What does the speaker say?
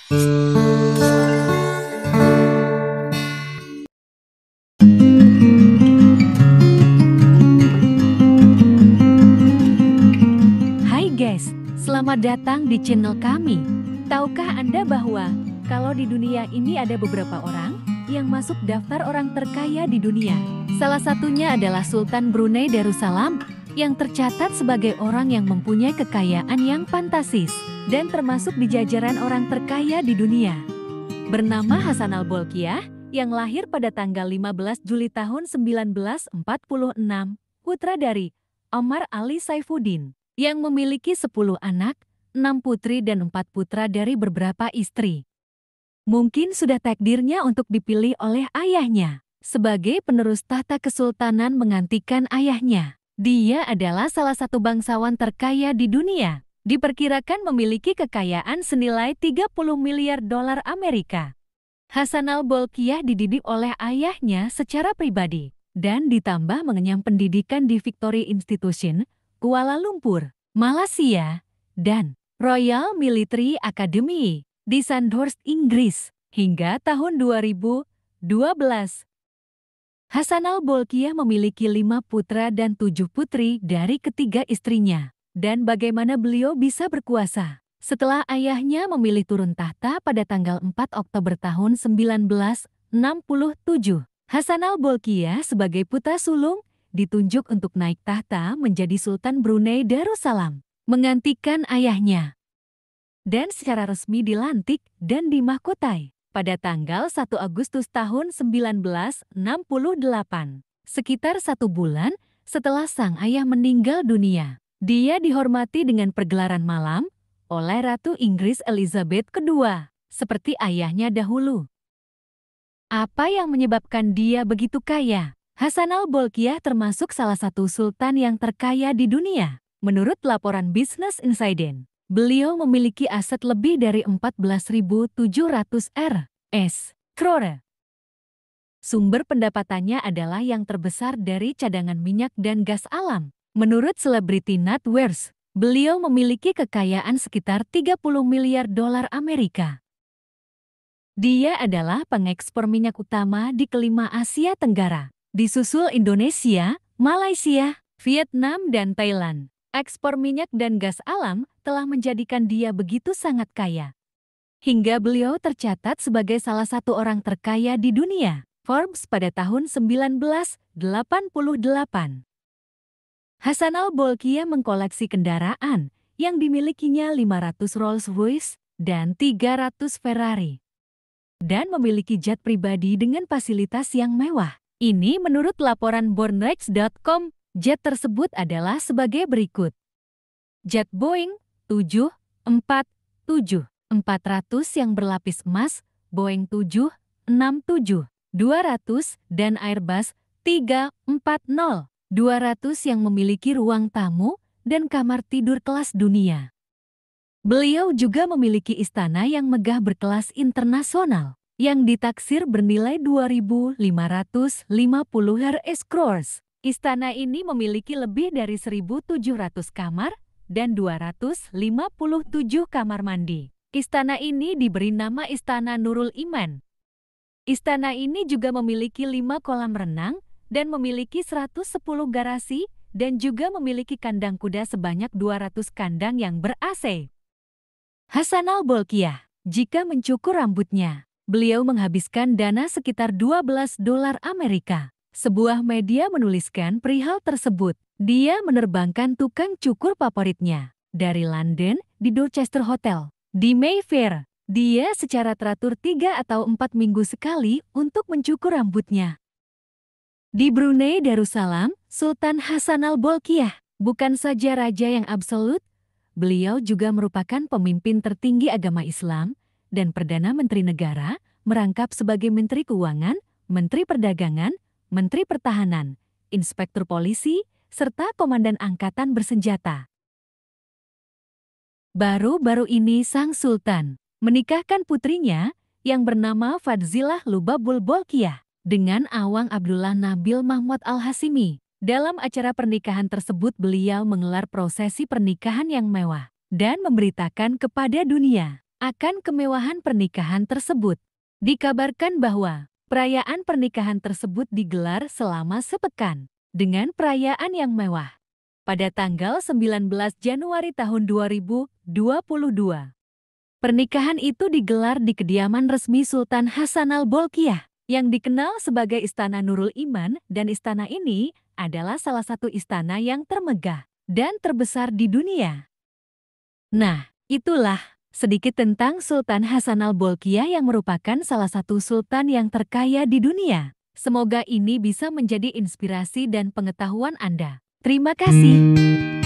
Hai guys, selamat datang di channel kami. Tahukah Anda bahwa kalau di dunia ini ada beberapa orang yang masuk daftar orang terkaya di dunia? Salah satunya adalah Sultan Brunei Darussalam yang tercatat sebagai orang yang mempunyai kekayaan yang fantastis dan termasuk di jajaran orang terkaya di dunia. Bernama Hasan al-Bolkiah yang lahir pada tanggal 15 Juli tahun 1946, putra dari Omar Ali Saifuddin yang memiliki 10 anak, 6 putri dan 4 putra dari beberapa istri. Mungkin sudah takdirnya untuk dipilih oleh ayahnya sebagai penerus tahta kesultanan menggantikan ayahnya. Dia adalah salah satu bangsawan terkaya di dunia. Diperkirakan memiliki kekayaan senilai 30 miliar dolar Amerika. Hasan al-Bolkiah dididik oleh ayahnya secara pribadi dan ditambah mengenyam pendidikan di Victory Institution, Kuala Lumpur, Malaysia, dan Royal Military Academy di Sandhurst, Inggris hingga tahun 2012. Hasan al-Bolkiah memiliki 5 putra dan 7 putri dari ketiga istrinya. Dan bagaimana beliau bisa berkuasa? Setelah ayahnya memilih turun tahta pada tanggal 4 Oktober tahun 1967, Hasan al-Bolkiah sebagai putra sulung ditunjuk untuk naik tahta menjadi Sultan Brunei Darussalam, menggantikan ayahnya. Dan secara resmi dilantik dan dimahkotai pada tanggal 1 Agustus tahun 1968, sekitar 1 bulan setelah sang ayah meninggal dunia. Dia dihormati dengan pergelaran malam oleh Ratu Inggris Elizabeth II, seperti ayahnya dahulu. Apa yang menyebabkan dia begitu kaya? Hasan al-Bolkiah termasuk salah satu sultan yang terkaya di dunia. Menurut laporan Business Insider, beliau memiliki aset lebih dari 14.700 crore. Sumber pendapatannya adalah yang terbesar dari cadangan minyak dan gas alam. Menurut selebriti net worth, beliau memiliki kekayaan sekitar 30 miliar dolar Amerika. Dia adalah pengekspor minyak utama di kelima Asia Tenggara, disusul Indonesia, Malaysia, Vietnam, dan Thailand. Ekspor minyak dan gas alam telah menjadikan dia begitu sangat kaya. Hingga beliau tercatat sebagai salah satu orang terkaya di dunia, Forbes pada tahun 1988. Hasan al-Bolkiah mengkoleksi kendaraan yang dimilikinya 500 Rolls-Royce dan 300 Ferrari. Dan memiliki jet pribadi dengan fasilitas yang mewah. Ini menurut laporan Bornrex.com, jet tersebut adalah sebagai berikut. Jet Boeing 747-400 yang berlapis emas, Boeing 767-200 dan Airbus 340-200 yang memiliki ruang tamu dan kamar tidur kelas dunia. Beliau juga memiliki istana yang megah berkelas internasional, yang ditaksir bernilai 2.550 crores. Istana ini memiliki lebih dari 1.700 kamar dan 257 kamar mandi. Istana ini diberi nama Istana Nurul Iman. Istana ini juga memiliki 5 kolam renang dan memiliki 110 garasi dan juga memiliki kandang kuda sebanyak 200 kandang yang ber-AC. Hasan al-Bolkiah, jika mencukur rambutnya, beliau menghabiskan dana sekitar 12 dolar Amerika. Sebuah media menuliskan perihal tersebut. Dia menerbangkan tukang cukur favoritnya dari London di Dorchester Hotel di Mayfair. Dia secara teratur 3 atau 4 minggu sekali untuk mencukur rambutnya. Di Brunei Darussalam, Sultan Hasan al-Bolkiah bukan saja raja yang absolut, beliau juga merupakan pemimpin tertinggi agama Islam dan Perdana Menteri Negara, merangkap sebagai Menteri Keuangan, Menteri Perdagangan, Menteri Pertahanan, Inspektur Polisi, serta Komandan Angkatan Bersenjata. Baru-baru ini sang Sultan menikahkan putrinya yang bernama Fadzilah Lubabul Bolkiah dengan Awang Abdullah Nabil Mahmud Al-Hashimi. Dalam acara pernikahan tersebut beliau menggelar prosesi pernikahan yang mewah dan memberitakan kepada dunia akan kemewahan pernikahan tersebut. Dikabarkan bahwa perayaan pernikahan tersebut digelar selama sepekan dengan perayaan yang mewah. Pada tanggal 19 Januari tahun 2022. Pernikahan itu digelar di kediaman resmi Sultan Hasanal Bolkiah yang dikenal sebagai Istana Nurul Iman, dan istana ini adalah salah satu istana yang termegah dan terbesar di dunia. Nah, itulah sedikit tentang Sultan Hasanal Bolkiah yang merupakan salah satu sultan yang terkaya di dunia. Semoga ini bisa menjadi inspirasi dan pengetahuan Anda. Terima kasih.